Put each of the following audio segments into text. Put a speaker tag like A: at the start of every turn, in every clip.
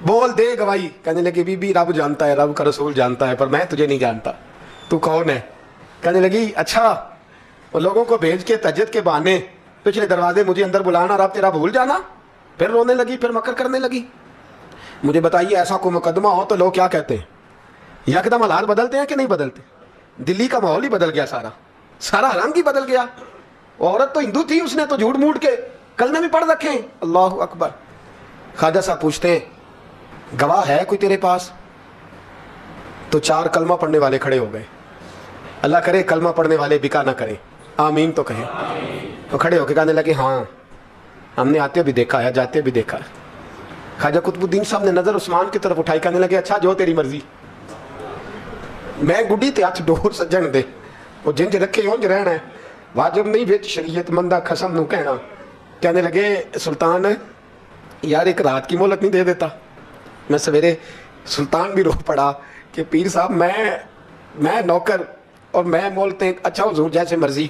A: بول دے گواہی. کہنے لگی بی بی رب جانتا ہے, رب کا رسول جانتا ہے, پر میں تجھے نہیں جانتا, تو کون ہے؟ کہنے لگی اچھا وہ لوگوں کو بھیج کے تہجد کے بہانے پچھلے دروازے مجھے اندر بلانا, رب تیرا بھول جانا. پھر رونے لگی, پھر مکر کرنے لگی. مجھے بتائیے ایسا کوئی مقدمہ ہو تو لوگ کیا کہتے ہیں؟ یکدم حالات بدلتے ہیں کہ نہیں بدلتے؟ دلی کا ماحول ہی بدل گیا, سارا رنگ ہی بدل گیا. عورت تو ہندو تھی, اس نے تو جھوٹ موٹ کے کلمے بھی پڑھ رکھے ہیں. اللہ اکبر. خواجہ صاحب پوچھتے ہیں گواہ ہے کوئی تیرے پاس؟ تو 4 کلمہ پڑھنے والے کھڑے ہو گئے. اللہ کرے کلمہ پڑھنے والے بکا نہ کریں, آمین تو کہیں. تو کھڑے ہو کے کہنے لگے ہاں ہم نے آتے بھی دیکھا ہے, جاتے بھی دیکھا ہے. خواجہ قطب الدین صاحب نے نظر عثمان کی طرف اٹھائی, کہنے لگے اچھا جو تیری مرضی. میں گڈی تے ہاتھ ڈور سجن دے, وہ جنج رکھے اونج رہنا ہے, واجب نہیں وچ شریعت مندہ قسم نو کہنا. کہنے لگے سلطان یار ایک رات کی مہلت نہیں دے دیتا؟ میں سویرے سلطان بھی رو پڑا کہ پیر صاحب میں نوکر اور میں بولتے اچھا حضور جیسے مرضی.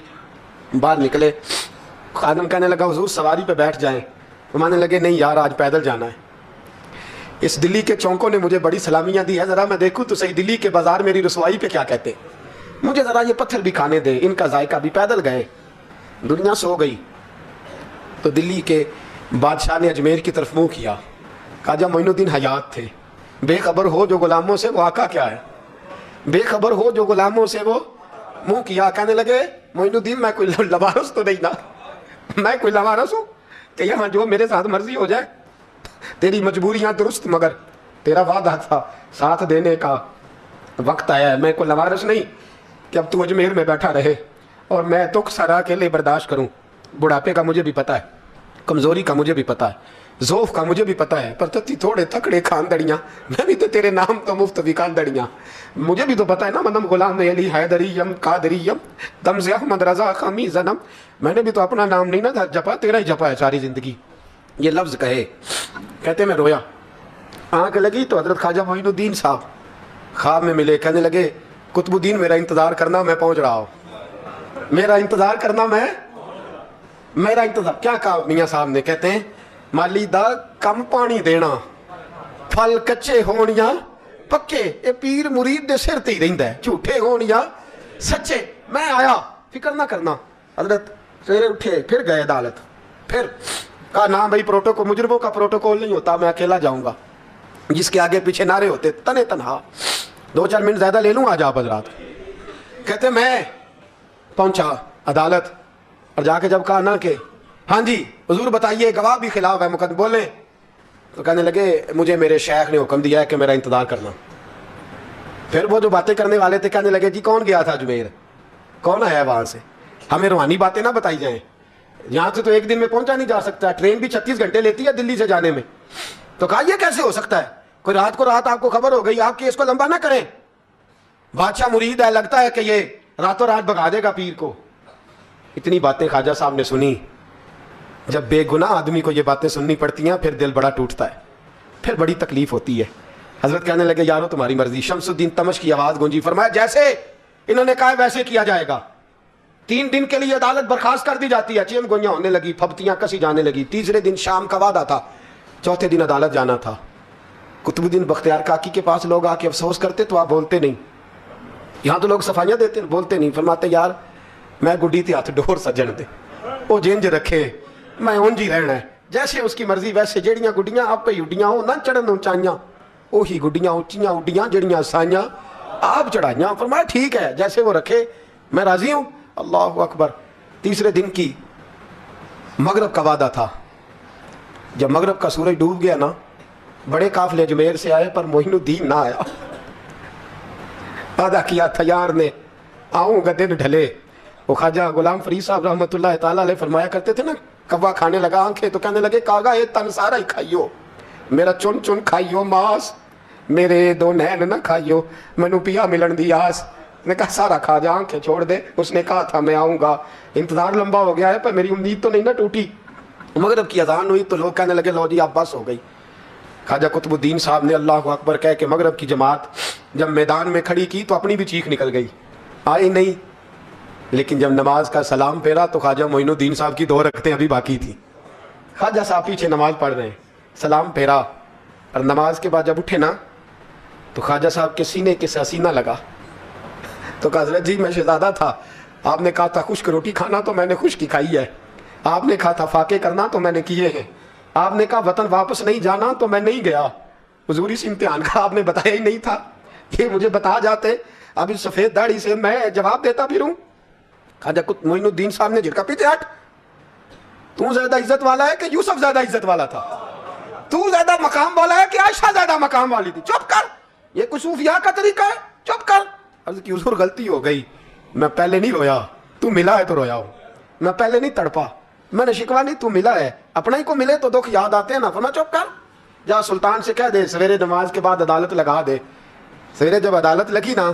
A: باہر نکلے, خادم کہنے لگا حضور سواری پہ بیٹھ جائیں. وہ ماننے لگے نہیں یار آج پیدل جانا ہے. اس دلی کے چونکوں نے مجھے بڑی سلامیاں دی ہے, ذرا میں دیکھوں تو صحیح دلی کے بازار میری رسوائی پہ کیا کہتے, مجھے ذرا یہ پتھر بھی کھانے دے, ان کا ذائقہ بھی. پیدل گئے, دنیا سو گئی. تو دلی کے بادشاہ نے اجمیر کی طرف منہ کیا. خواجہ معین الدین حیات تھے. بے خبر ہو جو غلاموں سے وہ آقا کیا ہے, بے خبر ہو جو غلاموں سے وہ منہ کیا. کہنے لگے معین الدین میں کوئی لوارس تو نہیں نا, میں کوئی لوارس ہوں کہ یہاں جو میرے ساتھ مرضی ہو جائے؟ تیری مجبوریاں درست, مگر تیرا وعدہ تھا ساتھ دینے کا, وقت آیا ہے. میں کوئی لوارس نہیں کہ اب تو اجمیر میں بیٹھا رہے اور میں دکھ سارا اکیلے برداشت کروں. بڑھاپے کا مجھے بھی پتہ ہے, کمزوری کا مجھے بھی پتہ ہے, ذوف کا مجھے بھی پتہ ہے, پر تتی تھوڑے تکڑے خاندڑیاں, میں بھی تو تیرے نام تو مفت بھی خاندڑیاں. مجھے بھی تو پتہ ہے نا منم غلام علی حیدریم قادریم دمز احمد رضا خامی زنم. میں نے بھی تو اپنا نام نہیں نا جپا, تیرا ہی جپا ہے ساری زندگی. یہ لفظ کہے, کہتے میں رویا. آنکھ لگی تو حضرت خواجہ معین الدین صاحب خواب میں ملے. کہنے لگے قطب الدین میرا انتظار کرنا, میں پہنچ رہا ہوں. میرا انتظار کرنا, میرا انتظار. کیا کہا میاں صاحب نے؟ کہتے ہیں مالی دا کم پانی دینا, پھل کچے ہون یا پکے, اے پیر مرید دے سر تے ہی رہندا ہے, جھوٹے ہون یا سچے. میں آیا, فکر نہ کرنا. حضرت سویرے اٹھے, پھر گئے عدالت. پھر کہا نا بھائی پروٹوکول, مجرموں کا پروٹوکول نہیں ہوتا, میں اکیلا جاؤں گا. جس کے آگے پیچھے نعرے ہوتے تنے تنہا. 2-4 منٹ زیادہ لے لوں آج آپ حضرات. کہتے میں پہنچا عدالت, اور جا کے جب کہا نا کہ ہاں جی حضور بتائیے گواہ بھی خلاف ہے مقدمے بولیں, تو کہنے لگے مجھے میرے شیخ نے حکم دیا ہے کہ میرا انتظار کرنا. پھر وہ جو باتیں کرنے والے تھے کہنے لگے جی کون گیا تھا اجمیر, کون آیا وہاں سے, ہمیں روحانی باتیں نہ بتائی جائیں. یہاں سے تو ایک دن میں پہنچا نہیں جا سکتا, ٹرین بھی 36 گھنٹے لیتی ہے دلی سے جانے میں. تو کہا یہ کیسے ہو سکتا ہے, کوئی رات کو رات آپ کو خبر ہو گئی, آپ کی اس کو لمبا نہ کریں. بادشاہ مرید ہے, لگتا ہے کہ یہ راتوں رات بھگا دے گا پیر کو. اتنی باتیں خواجہ صاحب نے سنی. جب بے گناہ آدمی کو یہ باتیں سننی پڑتی ہیں پھر دل بڑا ٹوٹتا ہے, پھر بڑی تکلیف ہوتی ہے. حضرت کہنے لگے یارو تمہاری مرضی. شمس الدین تمش کی آواز گونجی, فرمایا جیسے انہوں نے کہا ویسے کیا جائے گا. 3 دن کے لیے عدالت برخاست کر دی جاتی ہے. چین گوئیاں ہونے لگی, پھبتیاں کسی جانے لگی. تیسرے دن شام کا وعدہ تھا, چوتھے دن عدالت جانا تھا. قطب الدین بختیار کاکی کے پاس لوگ آ کے افسوس کرتے تو آپ بولتے نہیں. یہاں تو لوگ صفائیاں دیتے بولتے نہیں. فرماتے یار میں گڈی تے ہاتھ ڈور سجن دے, وہ جنج رکھے, میں اونج ہی رہنا ہے, جیسے اس کی مرضی ویسے. جیڑیاں گڈیاں آپ پہ اڈیاں ہو نہ چڑھن اونچائیاں, وہی گڈیاں اونچیاں اڈیاں جڑیاں سائیاں آپ چڑھائیاں. فرمایا ٹھیک ہے جیسے وہ رکھے میں راضی ہوں. اللہ اکبر. تیسرے دن کی مغرب کا وعدہ تھا. جب مغرب کا سورج ڈوب گیا نا, بڑے قافلے اجمیر سے آئے پر معین الدین نہ آیا. وعدہ کیا تھا یار نے آؤں گا دن ڈھلے. وہ خواجہ غلام فرید صاحب رحمۃ اللہ تعالیٰ علیہ فرمایا کرتے تھے نا, کوا کھانے لگا آنکھیں تو کہنے لگے کاغا یہ تن سارا ہی کھائیو, میرا چن چن کھائیو ماس, میرے 2 نین نہ کھائیو, مینو پیا ملن دی آس. نے کہا سارا کھا جا, آنکھیں چھوڑ دے. اس نے کہا تھا میں آؤں گا, انتظار لمبا ہو گیا ہے پر میری امید تو نہیں نہ ٹوٹی. مغرب کی اذان ہوئی تو لوگ کہنے لگے لو جی اب بس ہو گئی. خواجہ قطب الدین صاحب نے اللہ اکبر کہہ کے مغرب کی جماعت جب میدان میں کھڑی کی تو اپنی بھی چیخ نکل گئی, آئی نہیں. لیکن جب نماز کا سلام پھیرا تو خواجہ معین الدین صاحب کی 2 رکعتیں ابھی باقی تھیں. خواجہ صاحب پیچھے نماز پڑھ رہے ہیں, سلام پھیرا, اور نماز کے بعد جب اٹھے نا تو خواجہ صاحب کے سینے کے سے سینہ لگا. تو کہا حضرت جی میں شہزادہ تھا, آپ نے کہا تھا خشک روٹی کھانا تو میں نے خشک کی کھائی ہے, آپ نے کہا تھا فاقے کرنا تو میں نے کیے ہیں, آپ نے کہا وطن واپس نہیں جانا تو میں نہیں گیا. حضور اس امتحان کا آپ نے بتایا ہی نہیں تھا, یہ مجھے بتا جاتے اب اس سفید داڑھی سے میں جواب دیتا پھروں. خواجہ معین الدین صاحب نے جھٹکا, پیچھے ہٹ, تو زیادہ عزت والا ہے کہ یوسف زیادہ عزت والا تھا؟ تو زیادہ مقام والا ہے کہ عائشہ زیادہ مقام والی تھی؟ چپ کر, یہ کوئی صوفیاء کا طریقہ ہے, چپ کر. عرض کی حضور غلطی ہو گئی, میں پہلے نہیں رویا, تو ملا ہے تو رویا ہوں, میں پہلے نہیں تڑپا, میں نے شکوا نہیں, تو ملا ہے, اپنا ہی کو ملے تو دکھ یاد آتے ہیں نا. فرمایا چپ کر, جا سلطان سے کہہ دے سویرے نماز کے بعد عدالت لگا دے. سویرے جب عدالت لگی نا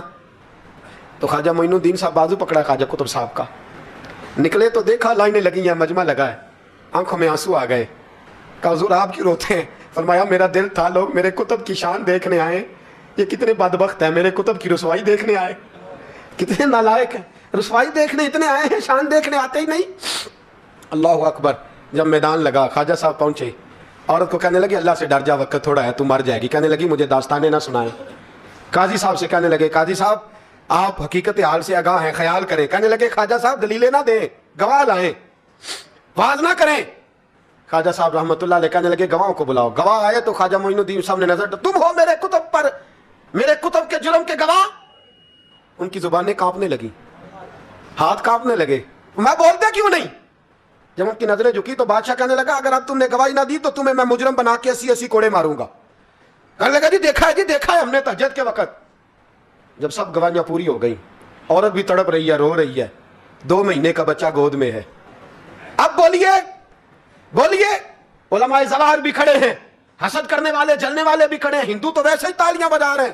A: تو خواجہ معین الدین صاحب بازو پکڑا خواجہ قطب صاحب کا, نکلے تو دیکھا لائنیں لگی ہیں, مجمع لگا ہے, آنکھوں میں آنسو آ گئے. کہا حضور آپ کیوں روتے ہیں؟ فرمایا میرا دل تھا لوگ میرے کتب کی شان دیکھنے آئے, یہ کتنے بدبخت ہیں, میرے کتب کی رسوائی دیکھنے آئے, کتنے نالائق ہیں, رسوائی دیکھنے اتنے آئے ہیں, شان دیکھنے آتے ہی نہیں. اللہ اکبر. جب میدان لگا خواجہ صاحب پہنچے, عورت کو کہنے لگی اللہ سے ڈر جا, وقت تھوڑا ہے, تو مر جائے گی. کہنے لگی مجھے داستانیں نہ سنائیں. قاضی صاحب سے کہنے لگے قاضی صاحب آپ حقیقت حال سے آگاہ ہیں, خیال کریں. کہنے لگے خواجہ صاحب دلیلیں نہ دیں, گواہ لائیں, واز نہ کریں. خواجہ صاحب رحمۃ اللہ علیہ کہنے لگے گواہوں کو بلاؤ. گواہ آئے تو خواجہ معین الدین صاحب نے نظر, تم ہو میرے کتب پر, میرے کتب کے جرم کے گواہ. ان کی زبانیں کانپنے لگی, ہاتھ کانپنے لگے, میں بولتے کیوں نہیں؟ جب ان کی نظریں جھکی تو بادشاہ کہنے لگا اگر اب تم نے گواہی نہ دی تو تمہیں میں مجرم بنا کے 80 کوڑے ماروں گا. کہنے لگا جی دیکھا ہے ہم نے تہجد کے وقت. جب سب گواہیاں پوری ہو گئی, عورت بھی تڑپ رہی ہے, رو رہی ہے, 2 مہینے کا بچہ گود میں ہے. اب بولیے علماء ظواہر بھی کھڑے ہیں, حسد کرنے والے جلنے والے بھی کھڑے ہیں, ہندو تو ویسے ہی تالیاں بجا رہے ہیں.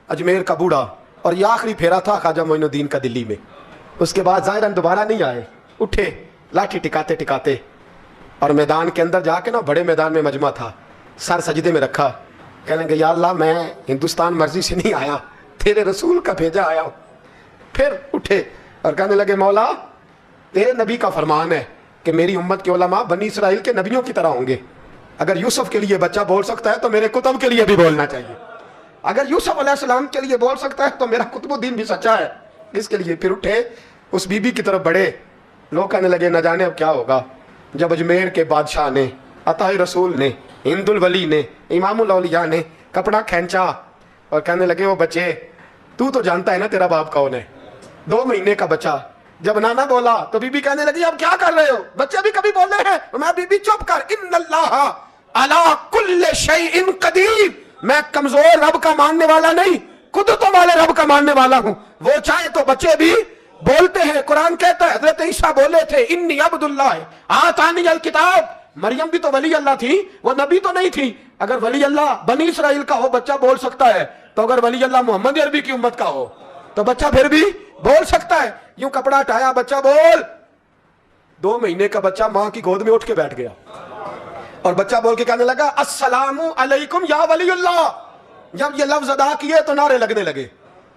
A: اجمیر کا بوڑھا, اور یہ آخری پھیرا تھا خواجہ معین الدین کا دلی میں. اس کے بعد ظاہراً دوبارہ نہیں آئے, اٹھے لاٹھی ٹکاتے اور میدان کے اندر جا کے نا, بڑے میدان میں مجمع تھا, سر سجدے میں رکھا, کہنے لگے یا اللہ میں ہندوستان مرضی سے نہیں آیا, تیرے رسول کا بھیجا آیا ہوں. پھر اٹھے اور کہنے لگے مولا تیرے نبی کا فرمان ہے کہ میری امت کے علماء بنی اسرائیل کے نبیوں کی طرح ہوں گے. اگر یوسف کے لیے بچہ بول سکتا ہے تو میرے کتب کے لیے بھی بولنا چاہیے. اگر یوسف علیہ السلام کے لیے بول سکتا ہے تو میرا قطب الدین بھی سچا ہے, اس کے لیے. پھر اٹھے, اس بی بی کی طرف بڑھے. لوگ کہنے لگے نہ جانے اب کیا ہوگا. جب اجمیر کے بادشاہ نے, عطا رسول نے, ہند الولی نے, امام الاولیاء نے کپڑا کھینچا اور کہنے لگے وہ بچے تو جانتا ہے نا تیرا باپ کون ہے, 2 مہینے کا بچہ. جب نانا بولا تو بی بی کہنے لگی اب کیا کر رہے ہو, بچے بھی کبھی بول رہے ہیں. میں بی بی چپ کر, ان اللہ علی کل شیء قدیر, میں کمزور رب کا ماننے والا نہیں, قدرتوں والے رب کا ماننے والا ہوں. وہ چاہے تو بچے بھی بولتے ہیں. قرآن کہتا ہے حضرت عیسیٰ بولے تھے انی عبد اللہ آتانی الکتاب. مریم بھی تو ولی اللہ تھی, وہ نبی تو نہیں تھی. اگر ولی اللہ بنی اسرائیل کا ہو بچہ بول سکتا ہے, تو اگر ولی اللہ محمد عربی کی امت کا ہو تو بچہ پھر بھی بول سکتا ہے. یوں کپڑا ہٹایا, بچہ بول. 2 مہینے کا بچہ ماں کی گود میں اٹھ کے بیٹھ گیا اور بچہ بول کے کہنے لگا السلام علیکم یا ولی اللہ. جب یہ لفظ ادا کیے تو نعرے لگنے لگے,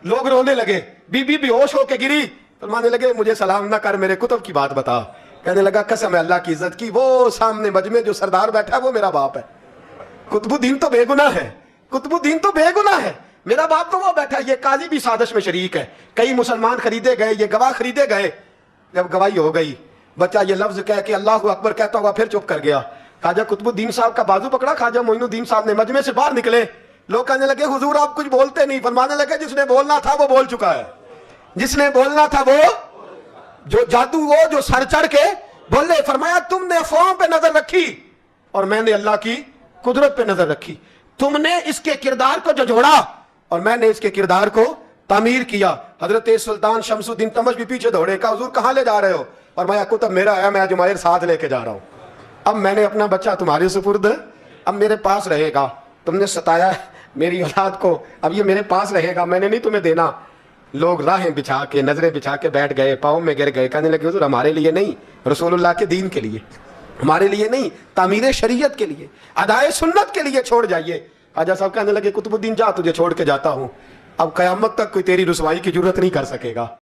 A: لوگ رونے لگے. بی بی ہوش ہو کے گری, فرمانے لگے مجھے سلام نہ کر, میرے کتب کی بات بتا. کہنے لگا قسم ہے اللہ کی عزت کی, وہ سامنے مجمع جو سردار بیٹھا ہے وہ میرا باپ ہے. قطب الدین تو بے گناہ ہے, قطب الدین تو بے گناہ ہے, میرا باپ تو وہ بیٹھا ہے. یہ قاضی بھی سازش میں شریک ہے, کئی مسلمان خریدے گئے, یہ گواہ خریدے گئے. جب گواہی ہو گئی, بچہ یہ لفظ کہہ کے اللہ اکبر کہتا ہوا پھر چپ کر گیا. خواجہ قطب الدین صاحب کا بازو پکڑا, خواجہ معین الدین صاحب نے مجمع سے باہر نکلے. لوگ کہنے لگے حضور آپ کچھ بولتے نہیں. فرمانے لگے جس نے بولنا تھا وہ بول چکا ہے, جس نے بولنا تھا وہ, جو جادو وہ جو سر چڑھ کے بولے. فرمایا تم نے افواہوں پہ نظر رکھی اور میں نے اللہ کی قدرت پہ نظر رکھی. تم نے اس کے کردار کو جھنجھوڑا اور میں نے اس کے کردار کو تعمیر کیا. حضرت سلطان شمس الدین تمش بھی پیچھے دوڑے, کہا حضور کہاں لے جا رہے ہو؟ اور میں کتب میرا ہے, میں اجمیر ساتھ لے کے جا رہا ہوں. اب میں نے اپنا بچہ تمہارے سپرد, اب میرے پاس رہے گا. تم نے ستایا میری اولاد کو, اب یہ میرے پاس رہے گا, میں نے نہیں تمہیں دینا. لوگ راہیں بچھا کے, نظریں بچھا کے بیٹھ گئے, پاؤں میں گر گئے. کہنے لگے حضور ہمارے لیے نہیں, رسول اللہ کے دین کے لیے, ہمارے لیے نہیں, تعمیر شریعت کے لیے, ادائے سنت کے لیے چھوڑ جائیے. خواجہ صاحب کہنے لگے قطب الدین جا, تجھے چھوڑ کے جاتا ہوں, اب قیامت تک کوئی تیری رسوائی کی جرت نہیں کر سکے گا.